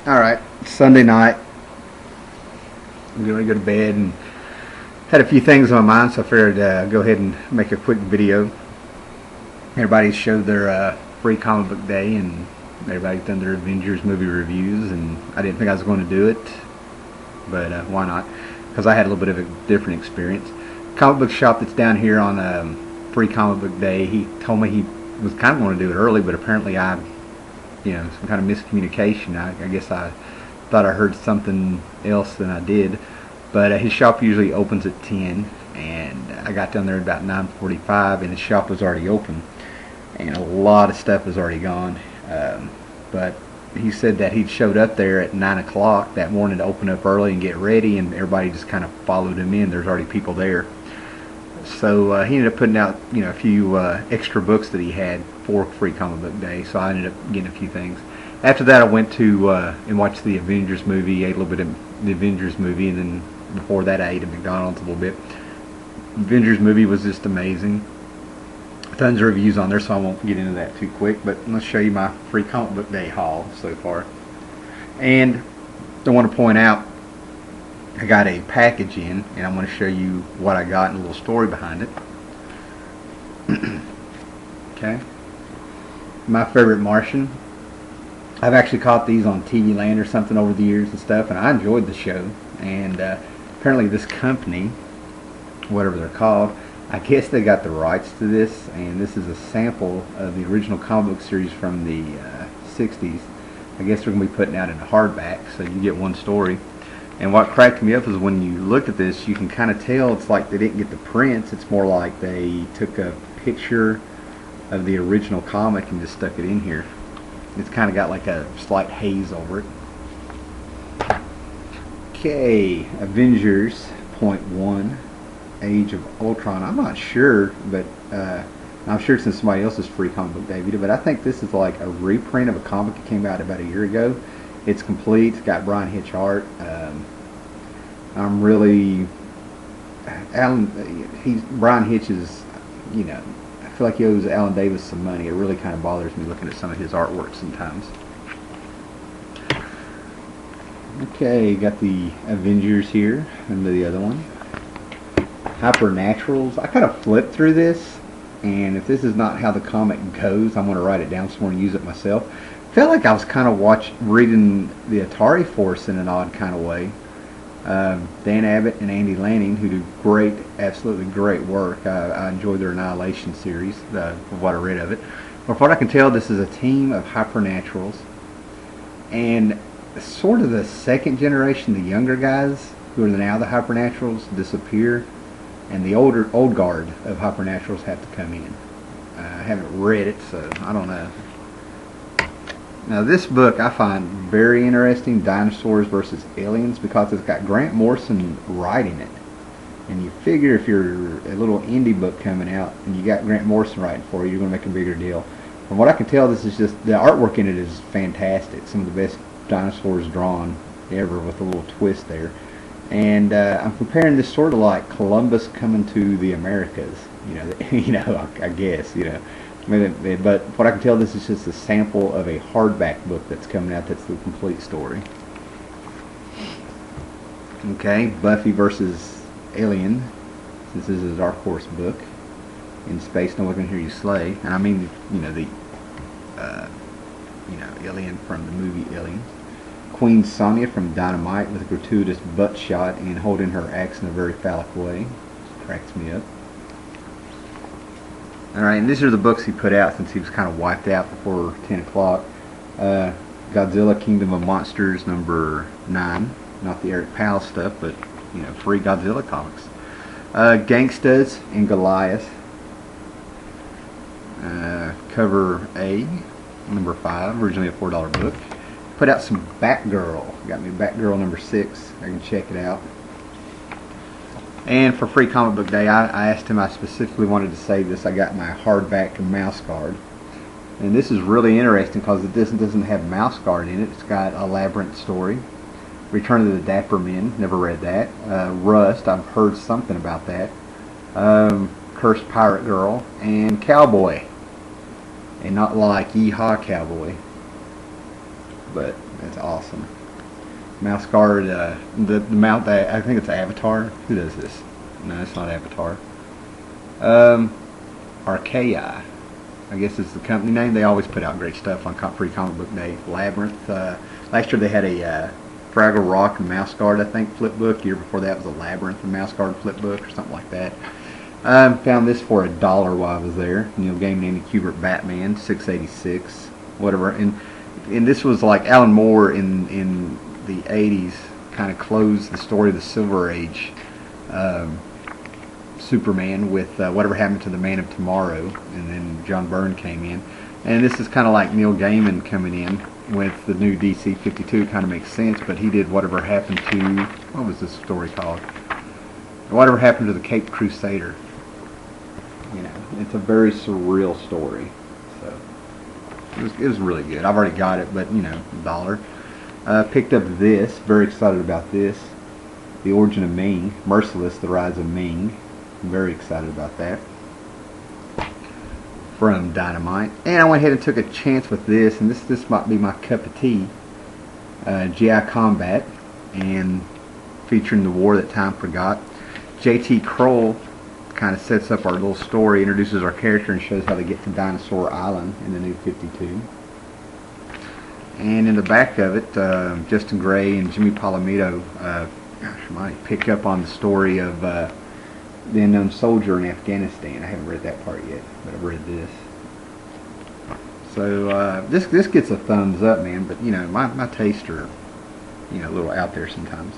Alright, Sunday night. I'm going to go to bed and had a few things on my mind, so I figured go ahead and make a quick video. Everybody showed their free comic book day and everybody's done their Avengers movie reviews, and I didn't think I was going to do it, but why not? Because I had a little bit of a different experience. Comic book shop that's down here on free comic book day, he told me he was kind of going to do it early, but apparently some kind of miscommunication. I guess I thought I heard something else than I did. But his shop usually opens at 10, and I got down there at about 9:45, and his shop was already open, and a lot of stuff was already gone. But he said that he'd showed up there at 9 o'clock that morning to open up early and get ready, and everybody just kind of followed him in. There's already people there. So he ended up putting out a few extra books that he had for free comic book day, so I ended up getting a few things. After that, I went to and watched the Avengers movie, ate a little bit of the Avengers movie, and then before that I ate at McDonald's a little bit. The Avengers movie was just amazing. Tons of reviews on there, so I won't get into that too quick, but let's show you my free comic book day haul so far. And I want to point out, I got a package in, and I'm going to show you what I got and a little story behind it. Okay. My favorite Martian. I've actually caught these on TV Land or something over the years and stuff, and I enjoyed the show. And apparently this company, whatever they're called, I guess they got the rights to this, and this is a sample of the original comic book series from the 60s. I guess they're going to be putting out in a hardback, so you get one story. And what cracked me up is when you look at this, you can kind of tell it's like they didn't get the prints. It's more like they took a picture of the original comic and just stuck it in here. It's kind of got like a slight haze over it. Okay, Avengers .1, Age of Ultron. I'm not sure, but I'm sure it's in somebody else's free comic book day video, but I think this is like a reprint of a comic that came out about a year ago. It's complete. It's got Brian Hitch art. I'm really Brian Hitch is, I feel like he owes Alan Davis some money. It really kind of bothers me looking at some of his artwork sometimes. Okay, got the Avengers here and the other one. Hypernaturals. I kind of flipped through this, and if this is not how the comic goes, I'm going to write it down somewhere and use it myself. Felt like I was kind of reading the Atari Force in an odd kind of way. Dan Abbott and Andy Lanning, who do absolutely great work. I enjoyed their Annihilation series, from what I read of it. From what I can tell, this is a team of Hypernaturals, and sort of the second generation, the younger guys who are now the Hypernaturals, disappear, and the old guard of Hypernaturals have to come in. I haven't read it, so I don't know. Now this book I find very interesting, Dinosaurs versus Aliens, because it's got Grant Morrison writing it. And you figure if you're a little indie book coming out and you got Grant Morrison writing for you, you're going to make a bigger deal. From what I can tell, this is just, the artwork in it is fantastic. Some of the best dinosaurs drawn ever with a little twist there. And I'm comparing this sort of like Columbus coming to the Americas, I guess, But what I can tell, this is just a sample of a hardback book that's coming out. That's the complete story. Okay, Buffy versus Alien. This is a Dark Horse book. In space, no one can hear you slay. And I mean, the Alien from the movie Alien. Queen Sonya from Dynamite with a gratuitous butt shot and holding her axe in a very phallic way. Cracks me up. Alright, and these are the books he put out since he was kind of wiped out before 10 o'clock. Godzilla Kingdom of Monsters number 9. Not the Eric Powell stuff, but, free Godzilla comics. Gangstas and Goliath. Cover A, number 5, originally a $4 book. Put out some Batgirl. Got me Batgirl number 6. I can check it out. And for free comic book day, I asked him, I specifically wanted to save this. I got my hardback mouse guard. And this is really interesting because it doesn't have mouse guard in it. It's got a Labyrinth story. Return of the Dapper Men, never read that. Rust, I've heard something about that. Cursed Pirate Girl, and Cowboy. And not like Yeehaw Cowboy. But That's awesome. Mouse guard, the mount that I think it's Avatar. Who does this? No, it's not Avatar. Archaea, I guess is the company name. They always put out great stuff on Free Comic Book Day. Labyrinth. Last year they had a Fraggle Rock and Mouse Guard, I think, flip book. The year before that was a Labyrinth and Mouse Guard flip book or something like that. Found this for $1 while I was there. Neil Gaiman, Andy Kubert, Batman, $6.86, whatever. And this was like Alan Moore in the '80s kind of closed the story of the Silver Age Superman with Whatever Happened to the Man of Tomorrow, and then John Byrne came in. And this is kind of like Neil Gaiman coming in with the new DC 52. Kind of makes sense, but he did Whatever Happened to, what was this story called? Whatever Happened to the Caped Crusader. You know, it's a very surreal story. So it was really good. I've already got it, but you know, $1. Picked up this. Very excited about this. The Origin of Ming. Merciless: The Rise of Ming. I'm very excited about that. From Dynamite. And I went ahead and took a chance with this, and this might be my cup of tea. GI Combat, and featuring the war that time forgot. J.T. Kroll kind of sets up our little story, introduces our character, and shows how they get to Dinosaur Island in the new 52. And in the back of it, Justin Gray and Jimmy Palomito might pick up on the story of the unknown soldier in Afghanistan. I haven't read that part yet, but I've read this. So this gets a thumbs up, man. But you know, my tastes are, you know, a little out there sometimes.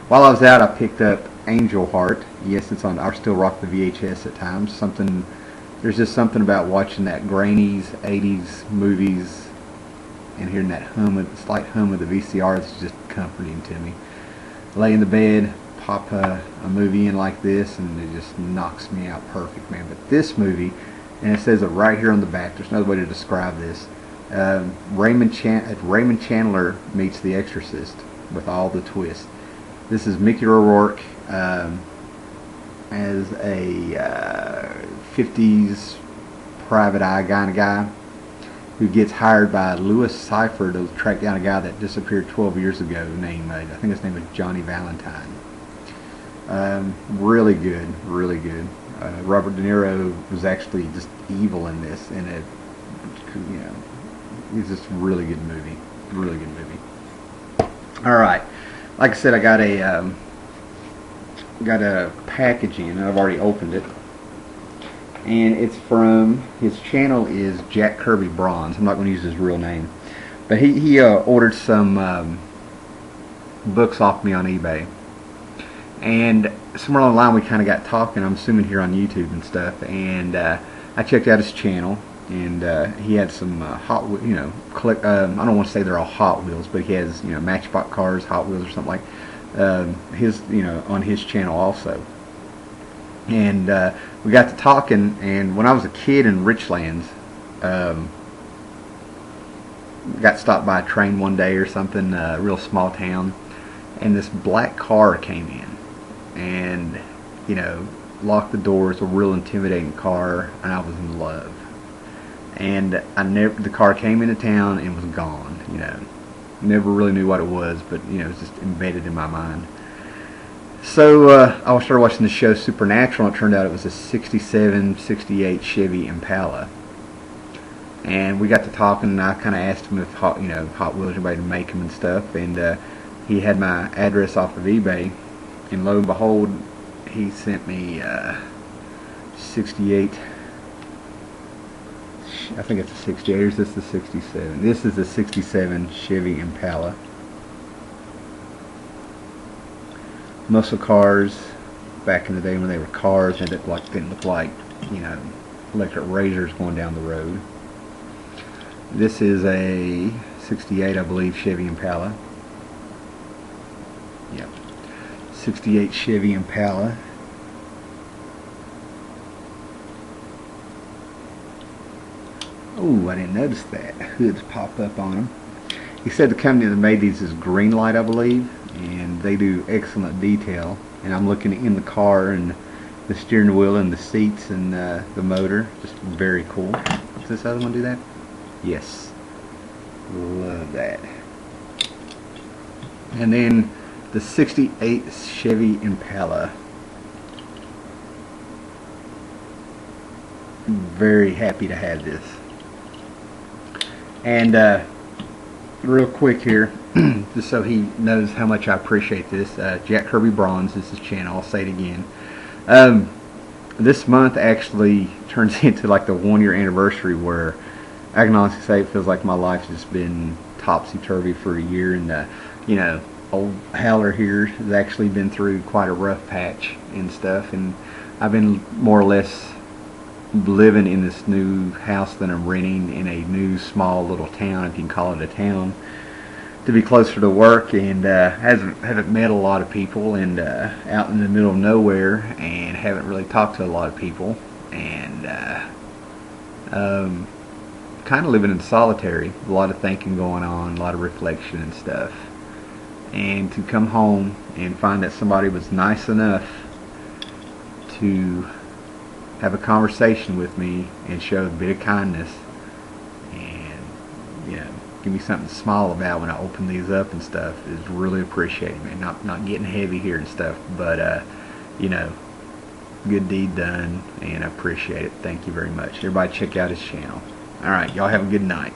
While I was out, I picked up Angel Heart. Yes, it's on. I still rock the VHS at times. There's just something about watching that grainy 80s movies and hearing that slight hum of the VCR that's just comforting to me. Lay in the bed, pop a movie in like this, and it just knocks me out perfect, man. But this movie, and it says it right here on the back, there's no way to describe this. Raymond Chandler meets The Exorcist with all the twists. This is Mickey Rourke as a 50s private eye kind of guy who gets hired by Louis Cypher to track down a guy that disappeared 12 years ago named, I think his name was Johnny Valentine. Really good, really good. Robert De Niro was actually just evil in this, and it, you know, it's just a really good movie. Really good movie. All right, like I said, I got a packaging, and I've already opened it, and it's from, his channel is JackKirbyBronze. I'm not going to use his real name, but he ordered some books off me on eBay. And somewhere along the line we kind of got talking, I'm assuming here on YouTube and stuff, and I checked out his channel, and he had some I don't want to say they're all Hot Wheels, but he has, you know, Matchbox cars, Hot Wheels or something like his, you know, on his channel also. And we got to talking, and when I was a kid in Richlands, got stopped by a train one day or something, a real small town, and this black car came in. And, you know, locked the doors, a real intimidating car, and I was in love. And the car came into town and was gone, you know. Never really knew what it was, but, you know, it was just embedded in my mind. So I started watching the show Supernatural, and it turned out it was a 67, 68 Chevy Impala. And we got to talking, and I kind of asked him if Hot Wheels, anybody would make them and stuff, and he had my address off of eBay. And lo and behold, he sent me 68. I think it's a 68. Or is this the 67? This is the 67 Chevy Impala. Muscle cars, back in the day when they were cars, and it didn't look like, you know, electric razors going down the road. This is a 68, I believe, Chevy Impala. Yep. 68 Chevy Impala. Oh, I didn't notice that. Hoods pop up on them. He said the company that made these is Greenlight, I believe, and they do excellent detail. And I'm looking in the car, and the steering wheel and the seats and the motor, just very cool. Does this other one do that? Yes. Love that. And then the 68 Chevy Impala. Very happy to have this. And real quick here, just so he knows how much I appreciate this, JackKirbyBronze is his channel. I'll say it again. This month actually turns into like the 1-year anniversary, where I can honestly say it feels like my life's just been topsy-turvy for a year. And you know, old Howler here has actually been through quite a rough patch and stuff, and I've been more or less living in this new house that I'm renting in a new small little town, if you can call it a town, to be closer to work, and haven't met a lot of people, and out in the middle of nowhere, and haven't really talked to a lot of people, and kind of living in solitary, a lot of thinking going on, a lot of reflection and stuff. And to come home and find that somebody was nice enough to have a conversation with me and show a bit of kindness, and you know, give me something to smile about when I open these up and stuff, is really appreciated, man. Not getting heavy here and stuff, but you know, good deed done, and I appreciate it. Thank you very much. Everybody check out his channel. Alright, y'all have a good night.